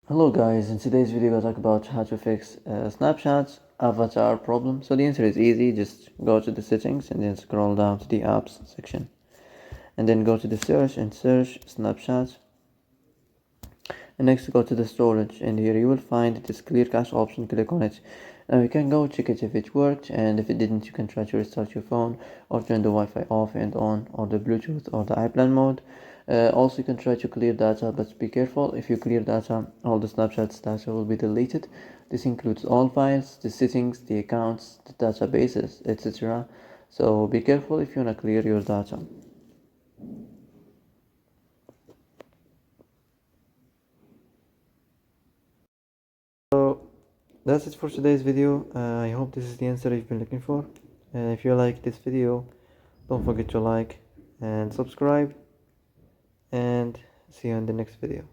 Hello guys, in today's video we'll talk about how to fix Snapchat's avatar problem. So the answer is easy, just go to the settings and then scroll down to the apps section. And then go to the search and search Snapchat. And next go to the storage, and here you will find this clear cache option, click on it. Now you can go check it if it worked, and if it didn't you can try to restart your phone or turn the Wi-Fi off and on, or the Bluetooth or the airplane mode. Also you can try to clear data, but be careful. If you clear data, all the Snapchat's data will be deleted. This includes all files, the settings, the accounts, the databases, etc. So be careful if you want to clear your data. So that's it for today's video. I hope this is the answer you've been looking for. If you like this video, don't forget to like and subscribe, and see you in the next video.